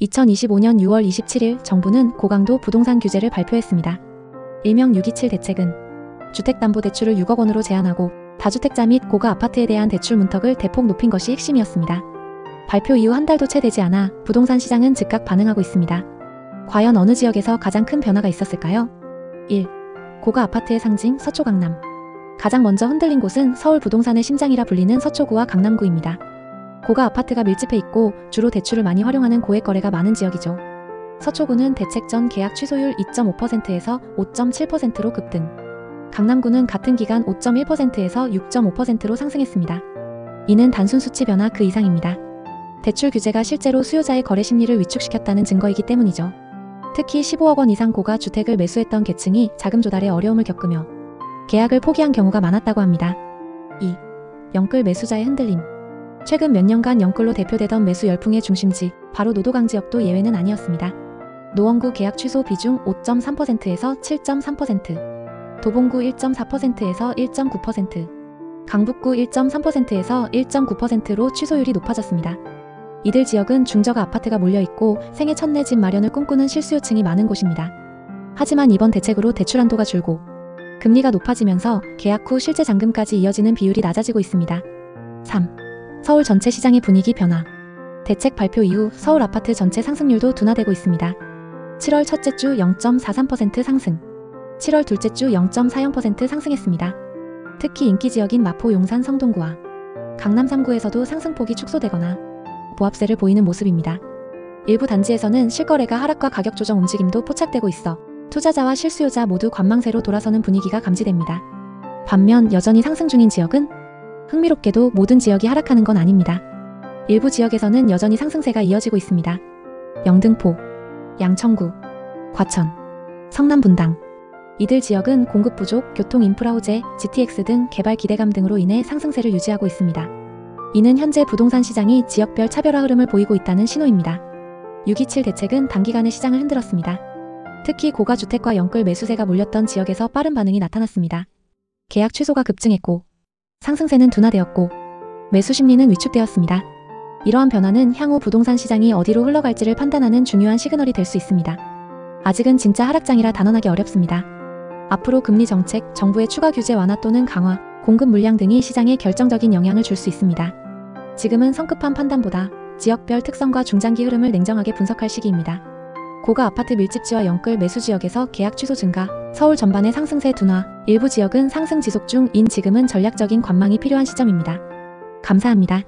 2025년 6월 27일 정부는 고강도 부동산 규제를 발표했습니다. 일명 627 대책은 주택담보대출을 6억 원으로 제한하고 다주택자 및 고가 아파트에 대한 대출 문턱을 대폭 높인 것이 핵심이었습니다. 발표 이후 한 달도 채 되지 않아 부동산 시장은 즉각 반응하고 있습니다. 과연 어느 지역에서 가장 큰 변화가 있었을까요? 1. 고가 아파트의 상징 서초 강남. 가장 먼저 흔들린 곳은 서울 부동산의 심장이라 불리는 서초구와 강남구입니다. 고가 아파트가 밀집해 있고 주로 대출을 많이 활용하는 고액 거래가 많은 지역이죠. 서초구는 대책 전 계약 취소율 2.5%에서 5.7%로 급등. 강남구는 같은 기간 5.1%에서 6.5%로 상승했습니다. 이는 단순 수치 변화 그 이상입니다. 대출 규제가 실제로 수요자의 거래 심리를 위축시켰다는 증거이기 때문이죠. 특히 15억 원 이상 고가 주택을 매수했던 계층이 자금 조달에 어려움을 겪으며 계약을 포기한 경우가 많았다고 합니다. 2. 영끌 매수자의 흔들림. 최근 몇 년간 영끌로 대표되던 매수 열풍의 중심지, 바로 노도강 지역도 예외는 아니었습니다. 노원구 계약 취소 비중 5.3%에서 7.3%, 도봉구 1.4%에서 1.9%, 강북구 1.3%에서 1.9%로 취소율이 높아졌습니다. 이들 지역은 중저가 아파트가 몰려있고 생애 첫내 집 마련을 꿈꾸는 실수요층이 많은 곳입니다. 하지만 이번 대책으로 대출 한도가 줄고 금리가 높아지면서 계약 후 실제 잔금까지 이어지는 비율이 낮아지고 있습니다. 3. 서울 전체 시장의 분위기 변화. 대책 발표 이후 서울 아파트 전체 상승률도 둔화되고 있습니다. 7월 첫째 주 0.43% 상승, 7월 둘째 주 0.40% 상승했습니다. 특히 인기 지역인 마포, 용산, 성동구와 강남 3구에서도 상승폭이 축소되거나 보합세를 보이는 모습입니다. 일부 단지에서는 실거래가 하락과 가격 조정 움직임도 포착되고 있어 투자자와 실수요자 모두 관망세로 돌아서는 분위기가 감지됩니다. 반면 여전히 상승 중인 지역은 흥미롭게도 모든 지역이 하락하는 건 아닙니다. 일부 지역에서는 여전히 상승세가 이어지고 있습니다. 영등포, 양천구, 과천, 성남 분당. 이들 지역은 공급 부족, 교통 인프라 호재, GTX 등 개발 기대감 등으로 인해 상승세를 유지하고 있습니다. 이는 현재 부동산 시장이 지역별 차별화 흐름을 보이고 있다는 신호입니다. 627 대책은 단기간에 시장을 흔들었습니다. 특히 고가주택과 영끌 매수세가 몰렸던 지역에서 빠른 반응이 나타났습니다. 계약 취소가 급증했고 상승세는 둔화되었고 매수 심리는 위축되었습니다. 이러한 변화는 향후 부동산 시장이 어디로 흘러갈지를 판단하는 중요한 시그널이 될 수 있습니다. 아직은 진짜 하락장이라 단언하기 어렵습니다. 앞으로 금리 정책, 정부의 추가 규제 완화 또는 강화, 공급 물량 등이 시장에 결정적인 영향을 줄 수 있습니다. 지금은 성급한 판단보다 지역별 특성과 중장기 흐름을 냉정하게 분석할 시기입니다. 고가 아파트 밀집지와 영끌 매수 지역에서 계약 취소 증가, 서울 전반의 상승세 둔화, 일부 지역은 상승 지속 중인 지금은 전략적인 관망이 필요한 시점입니다. 감사합니다.